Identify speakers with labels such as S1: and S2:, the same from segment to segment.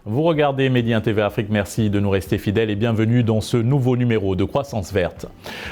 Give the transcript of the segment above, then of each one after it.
S1: Vous regardez Média TV Afrique, merci de nous rester fidèles et bienvenue dans ce nouveau numéro de Croissance Verte.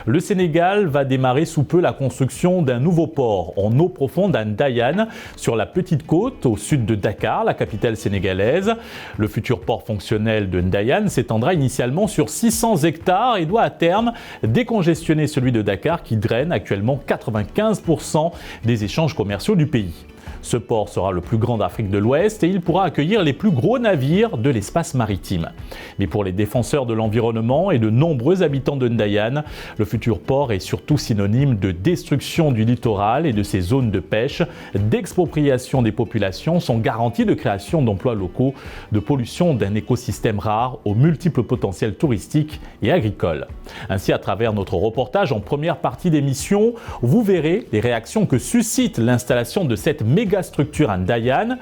S1: Le Sénégal va démarrer sous peu la construction d'un nouveau port en eau profonde à Ndayane, sur la petite côte au sud de Dakar, la capitale sénégalaise. Le futur port fonctionnel de Ndayane s'étendra initialement sur 600 hectares et doit à terme décongestionner celui de Dakar qui draine actuellement 95% des échanges commerciaux du pays. Ce port sera le plus grand d'Afrique de l'Ouest et il pourra accueillir les plus gros navires de l'espace maritime. Mais pour les défenseurs de l'environnement et de nombreux habitants de Ndayane, le futur port est surtout synonyme de destruction du littoral et de ses zones de pêche, d'expropriation des populations sans garantie de création d'emplois locaux, de pollution d'un écosystème rare aux multiples potentiels touristiques et agricoles. Ainsi, à travers notre reportage en première partie d'émission, vous verrez les réactions que suscite l'installation de cette mégastructure à Ndayane,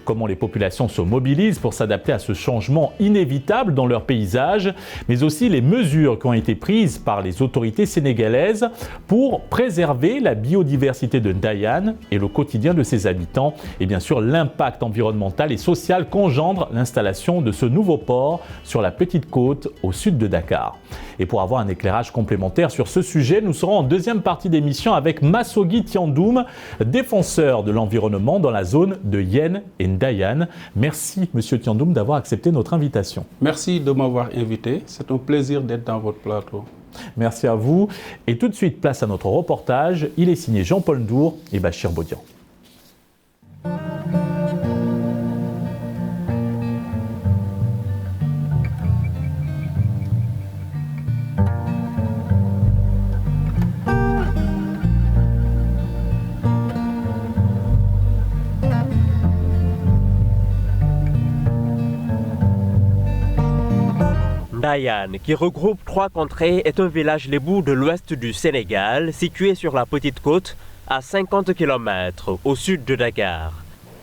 S1: comment les populations se mobilisent pour s'adapter à ce changement inévitable dans leur paysage, mais aussi les mesures qui ont été prises par les autorités sénégalaises pour préserver la biodiversité de Ndayane et le quotidien de ses habitants, et bien sûr l'impact environnemental et social qu'engendre l'installation de ce nouveau port sur la petite côte au sud de Dakar. Et pour avoir un éclairage complémentaire sur ce sujet, nous serons en deuxième partie d'émission avec Massogui Tiandoum, défenseur de l'environnement dans la zone de Yen et Ndayane. Merci, Monsieur Tiandoum, d'avoir accepté notre invitation.
S2: Merci de m'avoir invité. C'est un plaisir d'être dans votre plateau.
S1: Merci à vous. Et tout de suite, place à notre reportage. Il est signé Jean-Paul Ndour et Bachir Bodian.
S3: Ndayane, qui regroupe 3 contrées, est un village lébou de l'ouest du Sénégal, situé sur la petite côte à 50 km au sud de Dakar.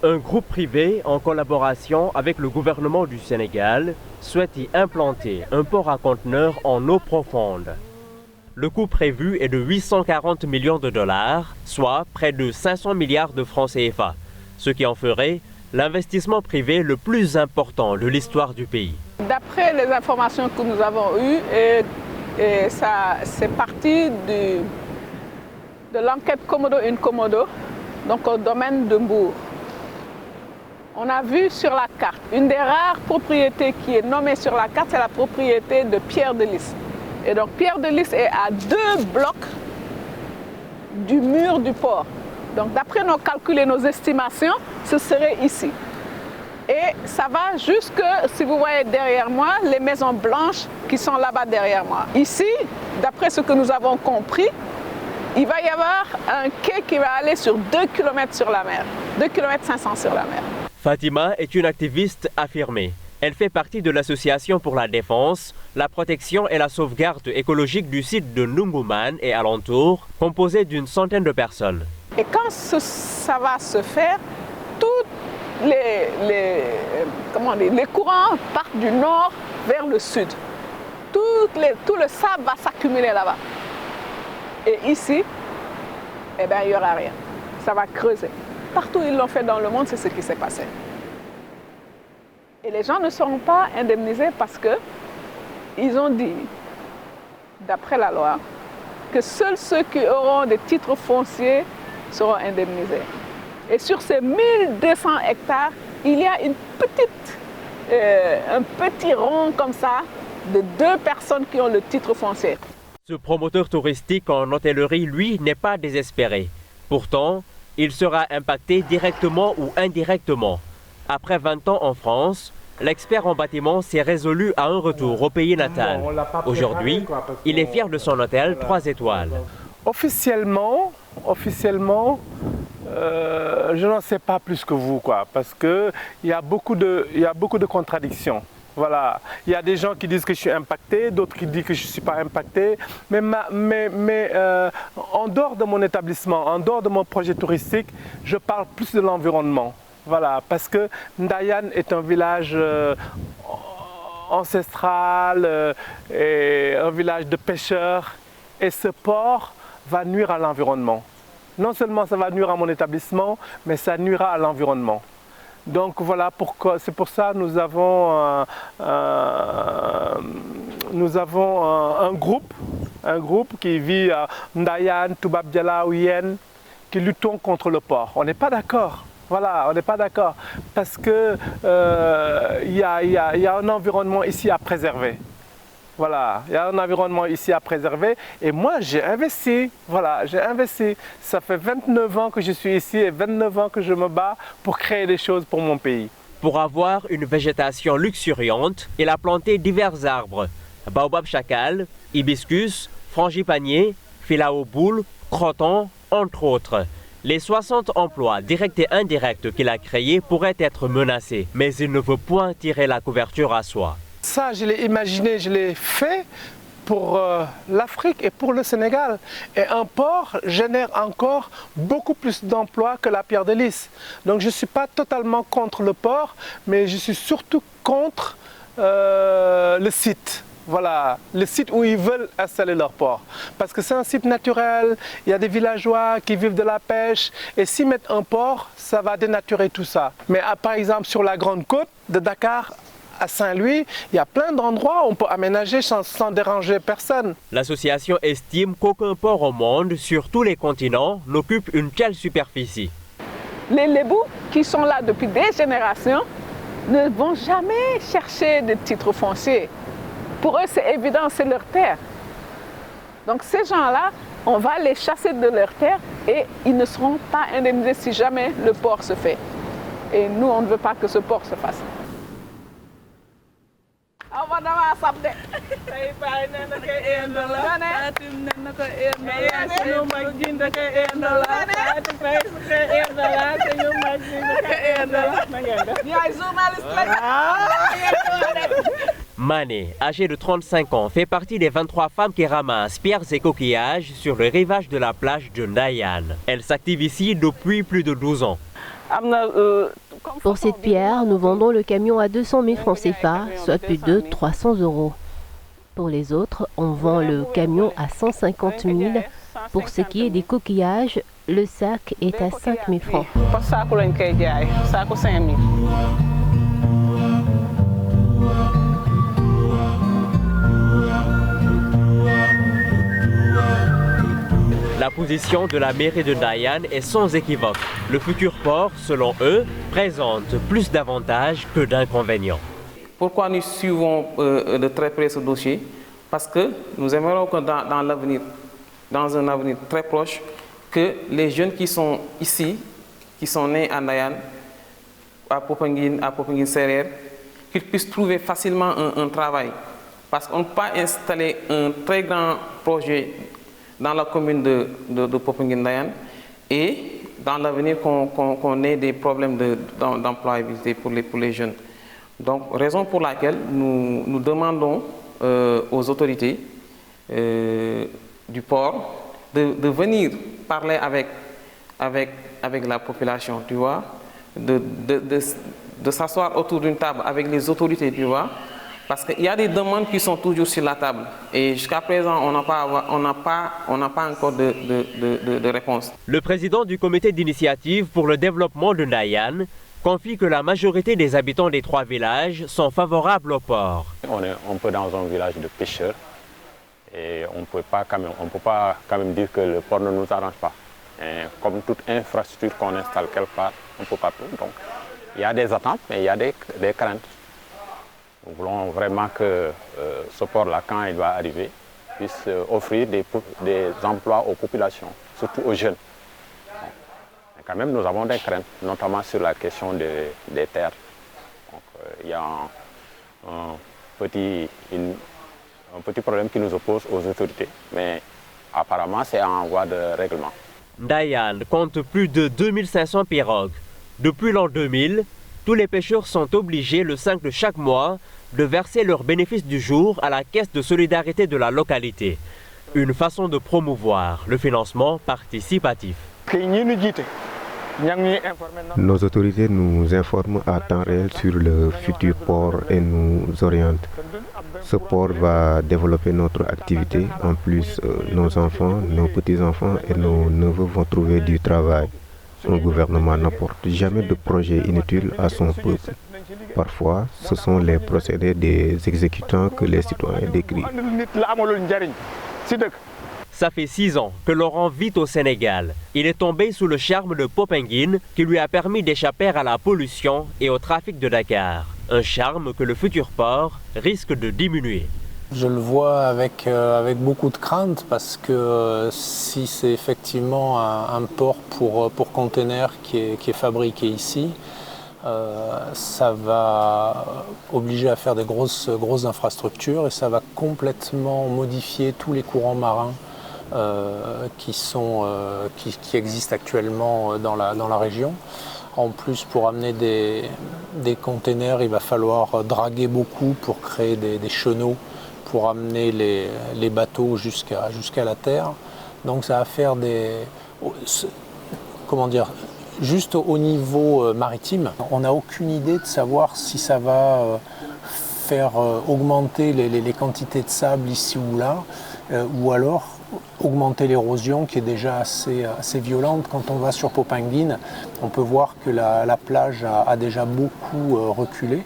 S3: Un groupe privé, en collaboration avec le gouvernement du Sénégal, souhaite y implanter un port à conteneurs en eau profonde. Le coût prévu est de 840 millions de dollars, soit près de 500 milliards de francs CFA, ce qui en ferait l'investissement privé le plus important de l'histoire du pays.
S4: D'après les informations que nous avons eues, ça c'est parti de l'enquête Komodo-Inkomodo, donc au domaine de Mbour. On a vu sur la carte, une des rares propriétés qui est nommée sur la carte, c'est la propriété de Pierre de Lys. Et donc Pierre de Lys est à 2 blocs du mur du port. Donc d'après nos calculs et nos estimations, ce serait ici. Et ça va jusque, si vous voyez derrière moi, les maisons blanches qui sont là-bas derrière moi. Ici, d'après ce que nous avons compris, il va y avoir un quai qui va aller sur 2 km sur la mer, 2 km 500 sur la mer.
S3: Fatima est une activiste affirmée. Elle fait partie de l'association pour la défense, la protection et la sauvegarde écologique du site de Nunguman et alentours, composée d'une centaine de personnes.
S4: Et quand ça va se faire, tous les courants partent du nord vers le sud. Tout le sable va s'accumuler là-bas. Et ici, eh bien, il n'y aura rien. Ça va creuser. Partout où ils l'ont fait dans le monde, c'est ce qui s'est passé. Et les gens ne seront pas indemnisés parce qu'ils ont dit, d'après la loi, que seuls ceux qui auront des titres fonciers seront indemnisés. Et sur ces 1200 hectares, il y a un petit rond comme ça de 2 personnes qui ont le titre foncier.
S3: Ce promoteur touristique en hôtellerie, lui, n'est pas désespéré. Pourtant, il sera impacté directement ou indirectement. Après 20 ans en France, l'expert en bâtiment s'est résolu à un retour au pays natal. Aujourd'hui, il est fier de son hôtel 3 étoiles.
S5: Officiellement, je n'en sais pas plus que vous, parce qu'il y a beaucoup de contradictions. Voilà. Il y a des gens qui disent que je suis impacté, d'autres qui disent que je ne suis pas impacté. Mais en dehors de mon établissement, en dehors de mon projet touristique, je parle plus de l'environnement. Voilà, parce que Ndayane est un village ancestral, et un village de pêcheurs. Et ce port va nuire à l'environnement. Non seulement ça va nuire à mon établissement, mais ça nuira à l'environnement. Donc voilà pourquoi, c'est pour ça que nous avons un groupe qui vit à Ndayan, Toubab Diala ou Yen, qui luttons contre le port. On n'est pas d'accord. Voilà, on n'est pas d'accord parce que y a un environnement ici à préserver. Voilà, il y a un environnement ici à préserver et moi j'ai investi, voilà, j'ai investi. Ça fait 29 ans que je suis ici et 29 ans que je me bats pour créer des choses pour mon pays.
S3: Pour avoir une végétation luxuriante, il a planté divers arbres, baobab chacal, hibiscus, frangipanier, filao boule, croton, entre autres. Les 60 emplois directs et indirects qu'il a créés pourraient être menacés, mais il ne veut point tirer la couverture à soi.
S5: Ça, je l'ai imaginé, je l'ai fait pour l'Afrique et pour le Sénégal. Et un port génère encore beaucoup plus d'emplois que la pierre de lys. Donc je ne suis pas totalement contre le port, mais je suis surtout contre le site. Voilà, le site où ils veulent installer leur port. Parce que c'est un site naturel, il y a des villageois qui vivent de la pêche. Et s'ils mettent un port, ça va dénaturer tout ça. Mais par exemple, sur la grande côte de Dakar à Saint-Louis, il y a plein d'endroits où on peut aménager sans déranger personne.
S3: L'association estime qu'aucun port au monde, sur tous les continents, n'occupe une telle superficie.
S4: Les Lébous, qui sont là depuis des générations, ne vont jamais chercher de titres fonciers. Pour eux, c'est évident, c'est leur terre. Donc ces gens-là, on va les chasser de leur terre et ils ne seront pas indemnisés si jamais le port se fait. Et nous, on ne veut pas que ce port se fasse.
S3: Mané, âgée de 35 ans, fait partie des 23 femmes qui ramassent pierres et coquillages sur le rivage de la plage de Ndayan. Elle s'active ici depuis plus de 12 ans.
S6: Pour cette pierre, nous vendons le camion à 200 000 francs CFA, soit plus de 300 €. Pour les autres, on vend le camion à 150 000. Pour ce qui est des coquillages, le sac est à 5 000 francs.
S3: La position de la mairie de Ndayan est sans équivoque. Le futur port, selon eux, présente plus d'avantages que d'inconvénients.
S7: Pourquoi nous suivons de très près ce dossier? Parce que nous aimerions que dans un avenir très proche, que les jeunes qui sont ici, qui sont nés à Ndayan, à Popenguine Serrer, qu'ils puissent trouver facilement un travail. Parce qu'on ne peut pas installer un très grand projet dans la commune de Popenguine Ndayan et dans l'avenir qu'on ait des problèmes d'employabilité pour les jeunes. Donc, raison pour laquelle nous demandons aux autorités du port de venir parler avec la population, tu vois, de s'asseoir autour d'une table avec les autorités, tu vois, parce qu'il y a des demandes qui sont toujours sur la table et jusqu'à présent, on n'a pas encore de réponse.
S3: Le président du comité d'initiative pour le développement de Ndayan confie que la majorité des habitants des 3 villages sont favorables au port.
S8: On est un peu dans un village de pêcheurs et on ne peut pas quand même dire que le port ne nous arrange pas. Et comme toute infrastructure qu'on installe quelque part, on ne peut pas tout. Donc il y a des attentes, mais il y a des craintes. Nous voulons vraiment que ce port-là, quand il va arriver, puisse offrir des emplois aux populations, surtout aux jeunes. Mais quand même, nous avons des craintes, notamment sur la question des terres. Donc, il y a un petit problème qui nous oppose aux autorités, mais apparemment, c'est en voie de règlement.
S3: Ndayan compte plus de 2500 pirogues. Depuis l'an 2000, tous les pêcheurs sont obligés le 5 de chaque mois de verser leurs bénéfices du jour à la caisse de solidarité de la localité. Une façon de promouvoir le financement participatif.
S9: Nos autorités nous informent à temps réel sur le futur port et nous orientent. Ce port va développer notre activité. En plus, nos enfants, nos petits-enfants et nos neveux vont trouver du travail. Un gouvernement n'apporte jamais de projet inutile à son peuple. Parfois, ce sont les procédés des exécutants que les citoyens décrient.
S3: Ça fait 6 ans que Laurent vit au Sénégal. Il est tombé sous le charme de Popenguine qui lui a permis d'échapper à la pollution et au trafic de Dakar. Un charme que le futur port risque de diminuer.
S10: Je le vois avec beaucoup de crainte parce que si c'est effectivement un port pour containers qui est fabriqué ici, ça va obliger à faire des grosses infrastructures et ça va complètement modifier tous les courants marins qui existent actuellement dans la région. En plus, pour amener des containers, il va falloir draguer beaucoup pour créer des chenaux pour amener les bateaux jusqu'à la terre. Donc ça va faire juste au niveau maritime, on n'a aucune idée de savoir si ça va faire augmenter les quantités de sable ici ou là, ou alors augmenter l'érosion qui est déjà assez violente. Quand on va sur Popenguine, on peut voir que la plage a déjà beaucoup reculé.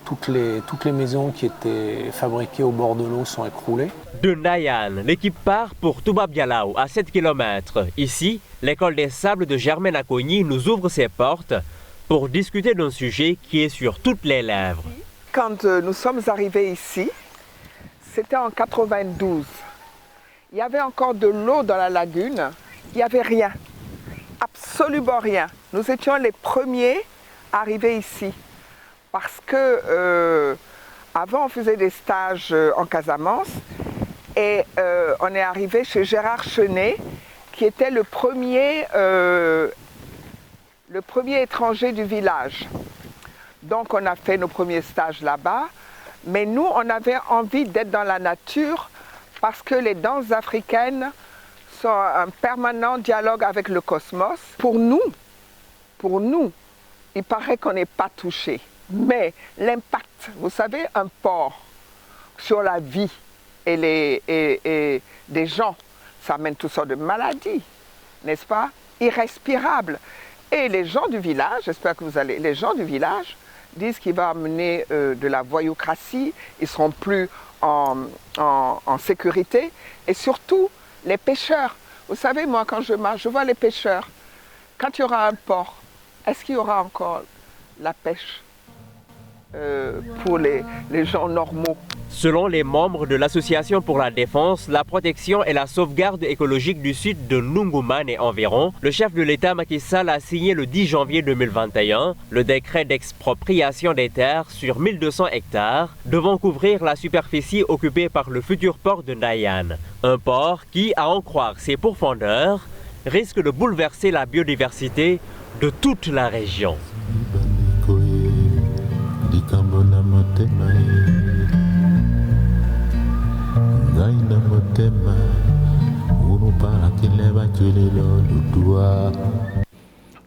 S10: Toutes les maisons qui étaient fabriquées au bord de l'eau sont écroulées.
S3: De Ndayane, l'équipe part pour Toubab Dialaw, à 7 km. Ici, l'école des sables de Germaine Acogny nous ouvre ses portes pour discuter d'un sujet qui est sur toutes les lèvres.
S11: Quand nous sommes arrivés ici, c'était en 92. Il y avait encore de l'eau dans la lagune, il n'y avait rien, absolument rien. Nous étions les premiers arrivés ici. Parce que avant on faisait des stages en Casamance et on est arrivé chez Gérard Chenet qui était le premier étranger du village. Donc on a fait nos premiers stages là-bas, mais nous on avait envie d'être dans la nature parce que les danses africaines sont un permanent dialogue avec le cosmos. Pour nous, il paraît qu'on n'est pas touché. Mais l'impact, vous savez, un port sur la vie et des gens, ça amène toutes sortes de maladies, n'est-ce pas? Irrespirables. Et les gens du village, j'espère que les gens du village disent qu'il va amener de la voyoucratie, ils ne seront plus en sécurité. Et surtout, les pêcheurs. Vous savez, moi, quand je marche, je vois les pêcheurs. Quand il y aura un port, est-ce qu'il y aura encore la pêche pour les gens normaux?
S3: Selon les membres de l'Association pour la défense, la protection et la sauvegarde écologique du sud de Ndoukoumane et environ, le chef de l'État Macky Sall a signé le 10 janvier 2021 le décret d'expropriation des terres sur 1200 hectares devant couvrir la superficie occupée par le futur port de Ndayane. Un port qui, à en croire ses pourfendeurs, risque de bouleverser la biodiversité de toute la région.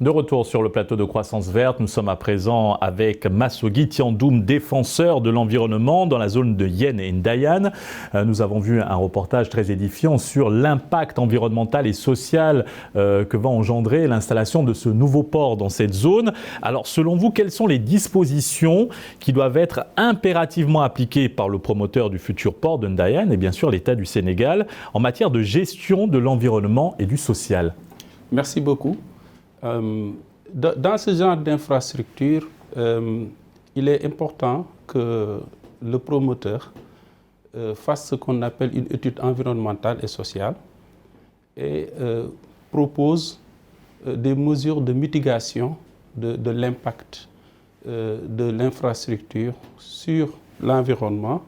S1: De retour sur le plateau de Croissance Verte, nous sommes à présent avec Massoguy Thiandoum, défenseur de l'environnement dans la zone de Yen et Ndayane. Nous avons vu un reportage très édifiant sur l'impact environnemental et social que va engendrer l'installation de ce nouveau port dans cette zone. Alors selon vous, quelles sont les dispositions qui doivent être impérativement appliquées par le promoteur du futur port de Ndayane et bien sûr l'État du Sénégal en matière de gestion de l'environnement et du social?
S2: Merci beaucoup. Dans ce genre d'infrastructure, il est important que le promoteur fasse ce qu'on appelle une étude environnementale et sociale et propose des mesures de mitigation de l'impact de l'infrastructure sur l'environnement,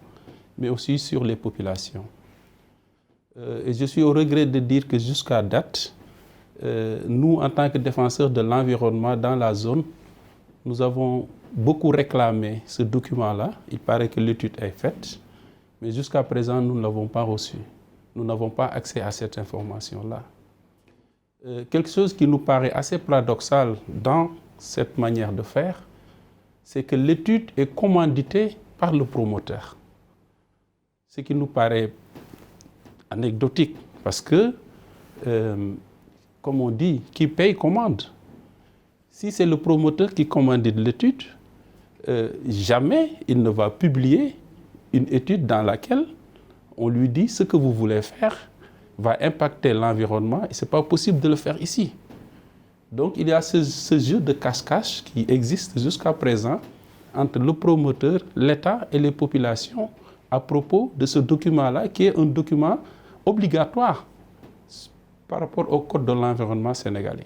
S2: mais aussi sur les populations. Et je suis au regret de dire que jusqu'à date, nous, en tant que défenseurs de l'environnement dans la zone, nous avons beaucoup réclamé ce document-là. Il paraît que l'étude est faite, mais jusqu'à présent, nous ne l'avons pas reçu. Nous n'avons pas accès à cette information-là. Quelque chose qui nous paraît assez paradoxal dans cette manière de faire, c'est que l'étude est commanditée par le promoteur. Ce qui nous paraît anecdotique, parce que comme on dit, qui paye commande. Si c'est le promoteur qui commande l'étude, jamais il ne va publier une étude dans laquelle on lui dit ce que vous voulez faire va impacter l'environnement et ce n'est pas possible de le faire ici. Donc il y a ce jeu de cache-cache qui existe jusqu'à présent entre le promoteur, l'État et les populations à propos de ce document-là qui est un document obligatoire par rapport au Code de l'environnement sénégalais.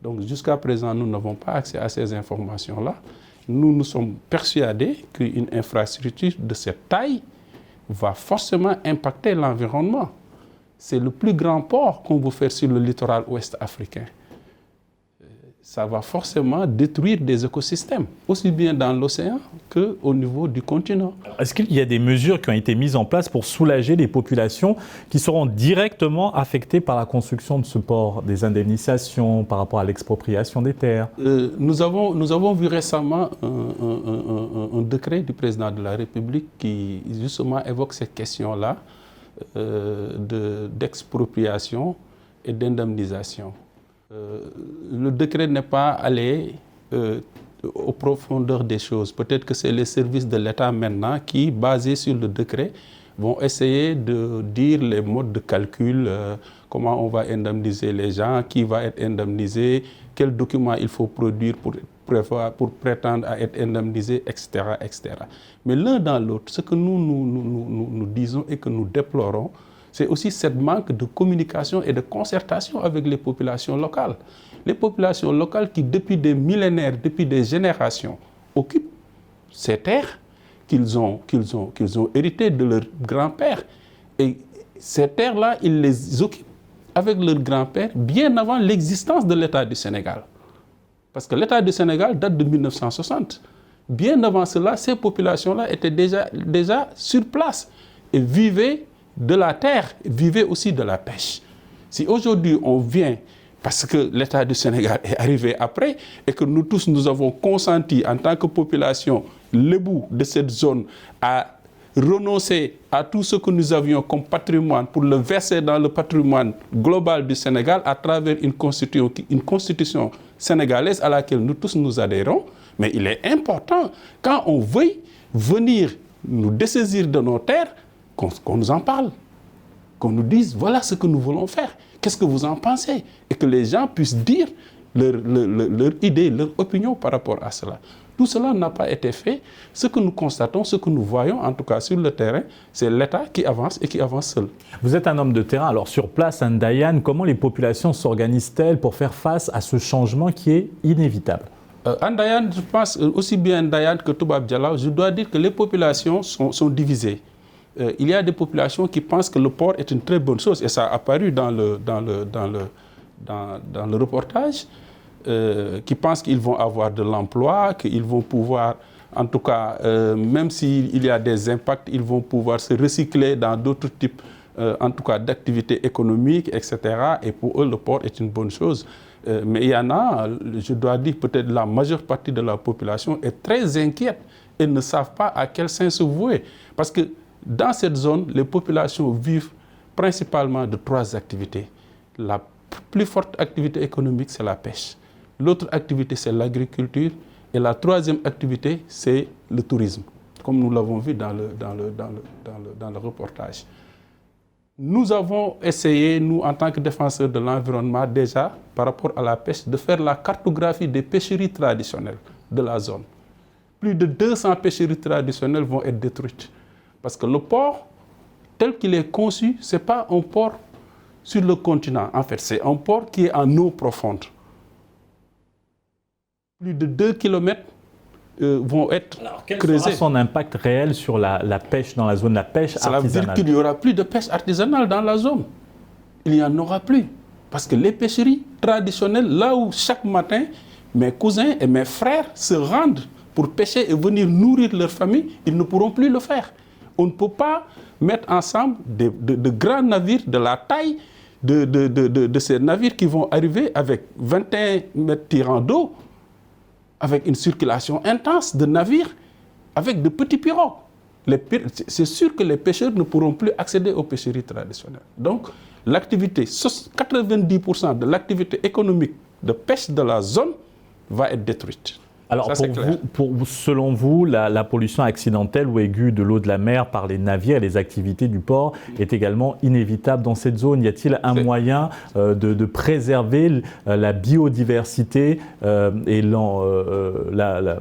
S2: Donc jusqu'à présent, nous n'avons pas accès à ces informations-là. Nous sommes persuadés qu'une infrastructure de cette taille va forcément impacter l'environnement. C'est le plus grand port qu'on veut faire sur le littoral ouest africain. Ça va forcément détruire des écosystèmes, aussi bien dans l'océan qu'au niveau du continent.
S1: Est-ce qu'il y a des mesures qui ont été mises en place pour soulager les populations qui seront directement affectées par la construction de ce port, des indemnisations par rapport à l'expropriation des terres?
S2: Nous avons vu récemment un décret du président de la République qui justement évoque cette question-là d'expropriation et d'indemnisation. Le décret n'est pas allé aux profondeurs des choses. Peut-être que c'est les services de l'État maintenant qui, basés sur le décret, vont essayer de dire les modes de calcul, comment on va indemniser les gens, qui va être indemnisé, quels documents il faut produire pour prétendre à être indemnisé, etc., etc. Mais l'un dans l'autre, ce que nous disons et que nous déplorons, c'est aussi cette manque de communication et de concertation avec les populations locales. Les populations locales qui, depuis des millénaires, depuis des générations, occupent ces terres qu'ils ont héritées de leurs grands-pères. Et ces terres-là, ils les occupent avec leurs grands-pères bien avant l'existence de l'État du Sénégal. Parce que l'État du Sénégal date de 1960. Bien avant cela, ces populations-là étaient déjà sur place et vivaient de la terre, vivaient aussi de la pêche. Si aujourd'hui on vient, parce que l'État du Sénégal est arrivé après, et que nous tous nous avons consenti en tant que population lébou de cette zone à renoncer à tout ce que nous avions comme patrimoine pour le verser dans le patrimoine global du Sénégal à travers une constitution sénégalaise à laquelle nous tous nous adhérons, mais il est important, quand on veuille venir nous dessaisir de nos terres, qu'on nous en parle, qu'on nous dise voilà ce que nous voulons faire, qu'est-ce que vous en pensez, et que les gens puissent dire leur idée, leur opinion par rapport à cela. Tout cela n'a pas été fait. Ce que nous constatons, ce que nous voyons, en tout cas sur le terrain, c'est l'État qui avance et qui avance seul.
S1: Vous êtes un homme de terrain, alors sur place à Ndayane, comment les populations s'organisent-elles pour faire face à ce changement qui est inévitable?
S2: À Ndayane, je pense aussi bien à Ndayane que Toubab Dialaw, je dois dire que les populations sont divisées. Il y a des populations qui pensent que le port est une très bonne chose, et ça a apparu dans le reportage, qui pensent qu'ils vont avoir de l'emploi, qu'ils vont pouvoir, en tout cas, même s'il y a des impacts, ils vont pouvoir se recycler dans d'autres types, en tout cas, d'activités économiques, etc. Et pour eux, le port est une bonne chose. Mais il y en a, je dois dire, peut-être la majeure partie de la population est très inquiète et ne savent pas à quel sens se vouer. Parce que dans cette zone, les populations vivent principalement de 3 activités. La plus forte activité économique, c'est la pêche. L'autre activité, c'est l'agriculture. Et la 3e activité, c'est le tourisme, comme nous l'avons vu dans le reportage. Nous avons essayé, nous, en tant que défenseurs de l'environnement, déjà, par rapport à la pêche, de faire la cartographie des pêcheries traditionnelles de la zone. Plus de 200 pêcheries traditionnelles vont être détruites. Parce que le port, tel qu'il est conçu, ce n'est pas un port sur le continent. En fait, c'est un port qui est en eau profonde. Plus de 2 kilomètres vont être creusés.
S1: Quel sera son impact réel sur la pêche dans la zone, la pêche artisanale?
S2: Ça veut dire qu'il n'y aura plus de pêche artisanale dans la zone. Il n'y en aura plus. Parce que les pêcheries traditionnelles, là où chaque matin, mes cousins et mes frères se rendent pour pêcher et venir nourrir leur famille, ils ne pourront plus le faire. On ne peut pas mettre ensemble de grands navires de la taille de ces navires qui vont arriver avec 21 mètres tirants d'eau, avec une circulation intense de navires, avec de petits pirogues. C'est sûr que les pêcheurs ne pourront plus accéder aux pêcheries traditionnelles. Donc, l'activité, 90% de l'activité économique de pêche de la zone va être détruite.
S1: Alors, selon vous, la pollution accidentelle ou aiguë de l'eau de la mer par les navires et les activités du port est également inévitable dans cette zone. Y a-t-il un moyen de préserver la biodiversité et la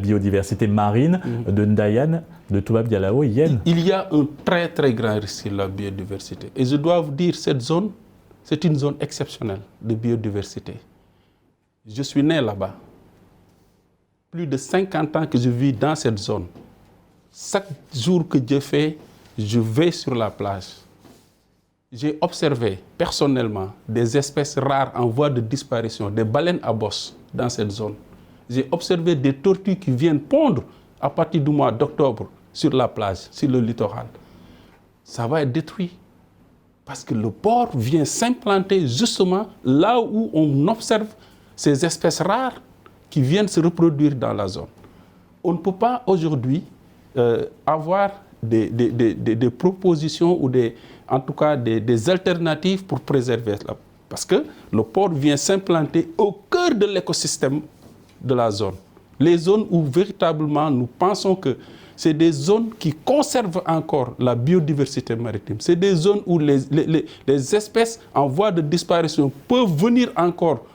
S1: biodiversité marine de Ndayan, de Toubab Dialawo, Yen?
S2: Il y a un très très grand risque sur la biodiversité. Et je dois vous dire, cette zone, c'est une zone exceptionnelle de biodiversité. Je suis né là-bas. Plus de 50 ans que je vis dans cette zone. Chaque jour que Dieu fait, je vais sur la plage. J'ai observé personnellement des espèces rares en voie de disparition, des baleines à bosse dans cette zone. J'ai observé des tortues qui viennent pondre à partir du mois d'octobre sur la plage, sur le littoral. Ça va être détruit parce que le port vient s'implanter justement là où on observe ces espèces rares qui viennent se reproduire dans la zone. On ne peut pas aujourd'hui avoir des propositions ou en tout cas des alternatives pour préserver cela. Parce que le port vient s'implanter au cœur de l'écosystème de la zone. Les zones où véritablement nous pensons que c'est des zones qui conservent encore la biodiversité maritime. C'est des zones où les espèces en voie de disparition peuvent venir encore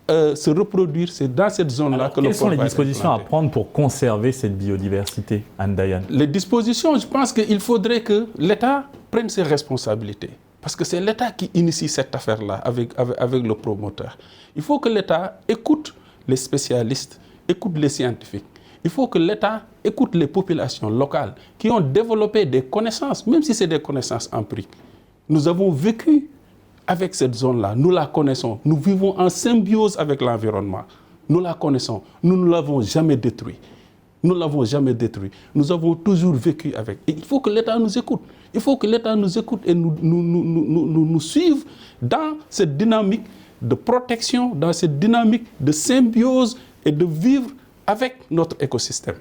S2: se reproduire. C'est dans cette zone-là que le port va être implanté.
S1: Quelles sont les dispositions à prendre pour conserver cette biodiversité, Ndayan?
S2: Les dispositions, je pense qu'il faudrait que l'État prenne ses responsabilités. Parce que c'est l'État qui initie cette affaire-là avec le promoteur. Il faut que l'État écoute les spécialistes, écoute les scientifiques. Il faut que l'État écoute les populations locales qui ont développé des connaissances, même si c'est des connaissances empiriques. Nous avons vécu avec cette zone-là, nous la connaissons. Nous vivons en symbiose avec l'environnement. Nous la connaissons. Nous ne l'avons jamais détruit. Nous ne l'avons jamais détruit. Nous avons toujours vécu avec. Et il faut que l'État nous écoute. Il faut que l'État nous écoute et nous suive dans cette dynamique de protection, dans cette dynamique de symbiose et de vivre avec notre écosystème.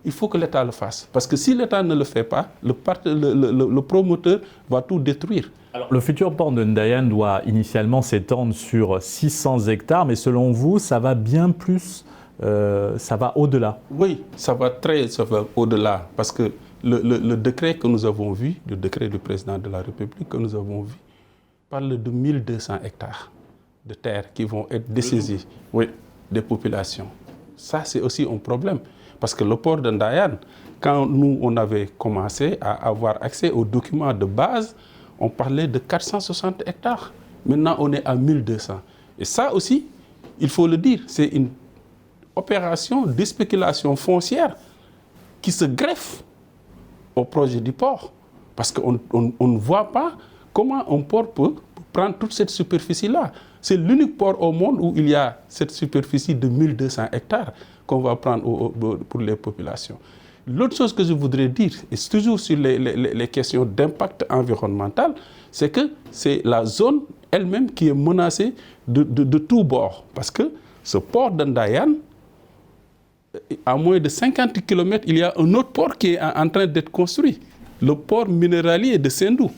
S2: Il faut que l'État le fasse. Parce que si l'État ne le fait pas, le promoteur va tout détruire.
S1: Alors, le futur port de Ndayan doit initialement s'étendre sur 600 hectares, mais selon vous, ça va bien plus, ça va au-delà?
S2: Oui, ça va au-delà, parce que le décret que nous avons vu, le décret du président de la République que nous avons vu, parle de 1200 hectares de terres qui vont être dessaisis des populations. Ça, c'est aussi un problème, parce que le port de Ndayan, quand nous, on avait commencé à avoir accès aux documents de base, on parlait de 460 hectares. Maintenant, on est à 1200. Et ça aussi, il faut le dire, c'est une opération de spéculation foncière qui se greffe au projet du port. Parce qu'on ne voit pas comment un port peut prendre toute cette superficie-là. C'est l'unique port au monde où il y a cette superficie de 1200 hectares qu'on va prendre pour les populations. L'autre chose que je voudrais dire, et c'est toujours sur les questions d'impact environnemental, c'est que c'est la zone elle-même qui est menacée de tous bords. Parce que ce port de Ndayan, à moins de 50 km, il y a un autre port qui est en train d'être construit, le port minéralier de Sendou,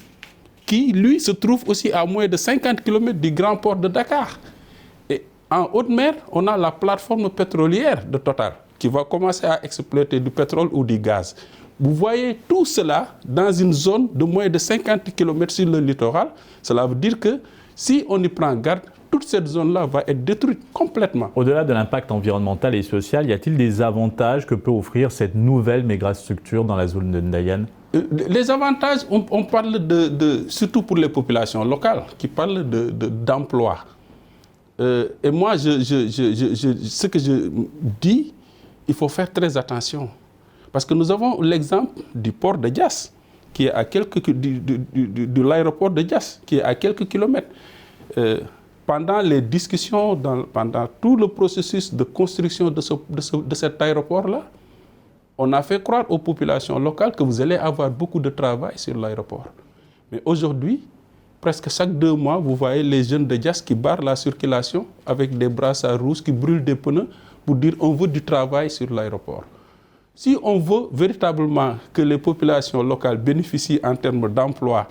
S2: qui, lui, se trouve aussi à moins de 50 km du grand port de Dakar. Et en haute mer, on a la plateforme pétrolière de Total, qui va commencer à exploiter du pétrole ou du gaz. Vous voyez tout cela dans une zone de moins de 50 km sur le littoral. Cela veut dire que si on y prend garde, toute cette zone-là va être détruite complètement.
S1: Au-delà de l'impact environnemental et social, y a-t-il des avantages que peut offrir cette nouvelle mégastructure dans la zone de Ndayan?
S2: Les avantages, on parle surtout pour les populations locales, qui parlent d'emploi. Et moi, ce que je dis, il faut faire très attention. Parce que nous avons l'exemple du port de Diass, qui est à de l'aéroport de Diass, qui est à quelques kilomètres. Pendant les discussions, pendant tout le processus de construction de cet aéroport-là, on a fait croire aux populations locales que vous allez avoir beaucoup de travail sur l'aéroport. Mais aujourd'hui, presque chaque 2 mois, vous voyez les jeunes de Diass qui barrent la circulation avec des brassards rouges qui brûlent des pneus pour dire on veut du travail sur l'aéroport. Si on veut véritablement que les populations locales bénéficient en termes d'emploi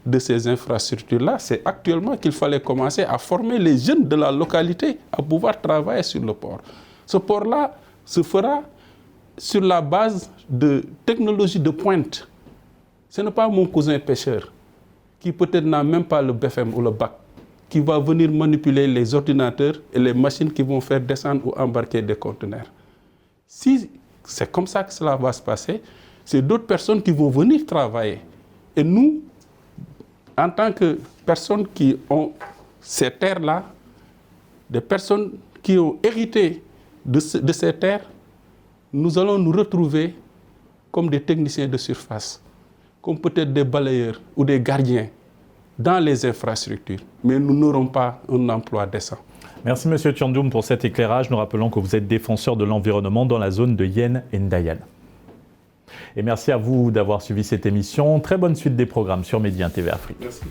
S2: de ces infrastructures-là, c'est actuellement qu'il fallait commencer à former les jeunes de la localité à pouvoir travailler sur le port. Ce port-là se fera sur la base de technologies de pointe. Ce n'est pas mon cousin pêcheur, qui peut-être n'a même pas le BFM ou le bac, qui va venir manipuler les ordinateurs et les machines qui vont faire descendre ou embarquer des conteneurs. Si c'est comme ça que cela va se passer, c'est d'autres personnes qui vont venir travailler. Et nous, en tant que personnes qui ont ces terres-là, des personnes qui ont hérité de ces terres, nous allons nous retrouver comme des techniciens de surface, comme peut-être des balayeurs ou des gardiens dans les infrastructures. Mais nous n'aurons pas un emploi décent.
S1: Merci M. Thiandoum pour cet éclairage. Nous rappelons que vous êtes défenseur de l'environnement dans la zone de Yen et Ndayan. Et merci à vous d'avoir suivi cette émission. Très bonne suite des programmes sur Média TV Afrique.
S2: Merci.